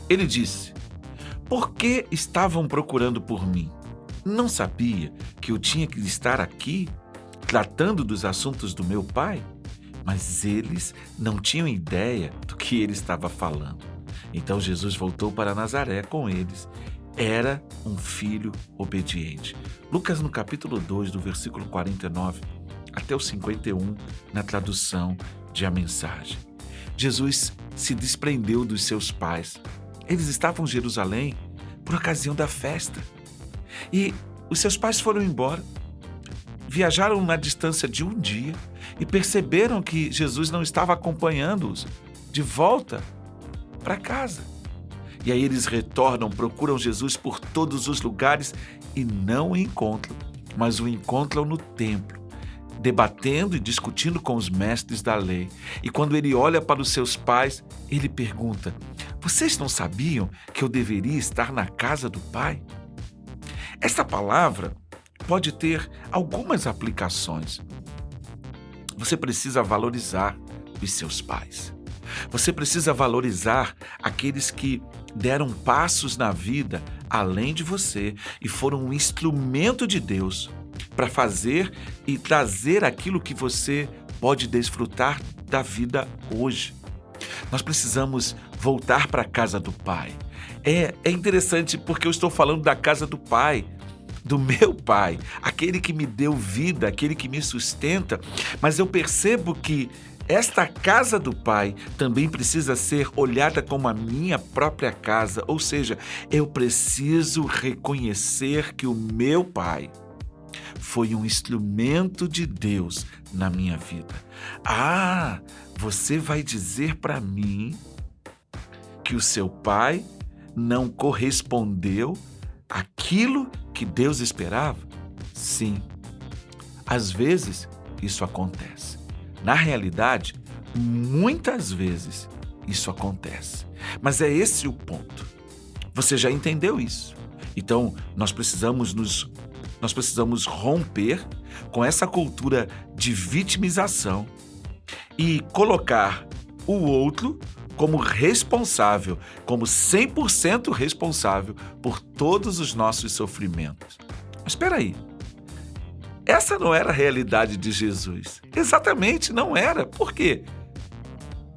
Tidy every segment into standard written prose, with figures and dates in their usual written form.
Ele disse: Por que estavam procurando por mim? Não sabia que eu tinha que estar aqui tratando dos assuntos do meu pai? Mas eles não tinham ideia do que ele estava falando. Então Jesus voltou para Nazaré com eles. Era um filho obediente. Lucas, no capítulo 2, do versículo 49 até o 51, na tradução de A Mensagem. Jesus se desprendeu dos seus pais. Eles estavam em Jerusalém por ocasião da festa. E os seus pais foram embora. Viajaram na distância de um dia e perceberam que Jesus não estava acompanhando-os de volta para casa. E aí eles retornam, procuram Jesus por todos os lugares e não o encontram, mas o encontram no templo, debatendo e discutindo com os mestres da lei. E quando ele olha para os seus pais, ele pergunta: Vocês não sabiam que eu deveria estar na casa do Pai? Esta palavra pode ter algumas aplicações. Você precisa valorizar os seus pais. Você precisa valorizar aqueles que deram passos na vida além de você e foram um instrumento de Deus para fazer e trazer aquilo que você pode desfrutar da vida hoje. Nós precisamos voltar para a casa do Pai. É interessante porque eu estou falando da casa do Pai, do meu Pai, aquele que me deu vida, aquele que me sustenta, mas eu percebo que esta casa do Pai também precisa ser olhada como a minha própria casa, ou seja, eu preciso reconhecer que o meu Pai foi um instrumento de Deus na minha vida. Você vai dizer para mim que o seu pai não correspondeu àquilo que Deus esperava? Sim, às vezes isso acontece. Na realidade, muitas vezes isso acontece. Mas é esse o ponto. Você já entendeu isso. Então, nós precisamos romper com essa cultura de vitimização e colocar o outro como responsável, como 100% responsável por todos os nossos sofrimentos. Mas espera aí. Essa não era a realidade de Jesus. Exatamente, não era. Por quê?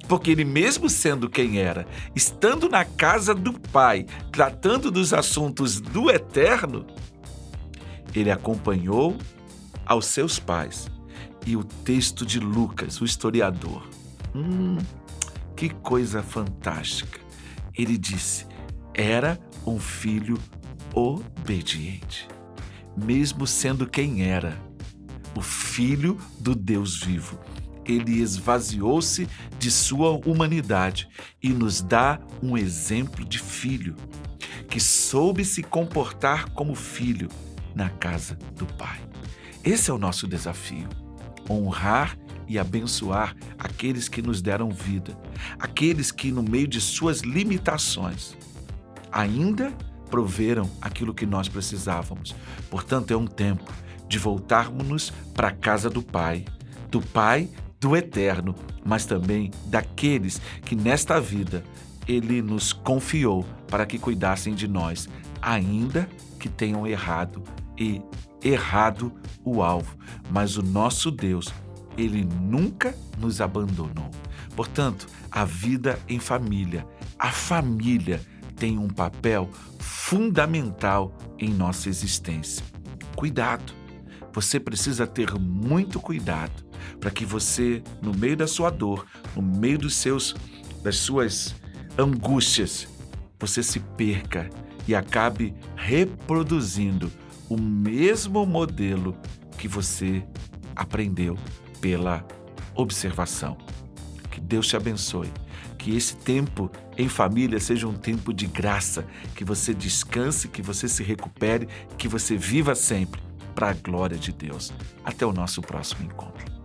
Porque ele, mesmo sendo quem era, estando na casa do Pai, tratando dos assuntos do eterno, ele acompanhou aos seus pais. E o texto de Lucas, o historiador, que coisa fantástica. Ele disse: era um filho obediente. Mesmo sendo quem era, o Filho do Deus vivo, ele esvaziou-se de sua humanidade e nos dá um exemplo de filho, que soube se comportar como filho na casa do Pai. Esse é o nosso desafio: honrar e abençoar aqueles que nos deram vida, aqueles que, no meio de suas limitações, ainda proveram aquilo que nós precisávamos. Portanto, é um tempo de voltarmos para a casa do Pai do Eterno, mas também daqueles que nesta vida Ele nos confiou para que cuidassem de nós, ainda que tenham errado o alvo. Mas o nosso Deus, Ele nunca nos abandonou. Portanto, a vida em família, a família tem um papel fundamental em nossa existência. Cuidado! Você precisa ter muito cuidado para que você, no meio da sua dor, no meio das suas angústias, você se perca e acabe reproduzindo o mesmo modelo que você aprendeu pela observação. Que Deus te abençoe. Que esse tempo em família seja um tempo de graça, que você descanse, que você se recupere, que você viva sempre para a glória de Deus. Até o nosso próximo encontro.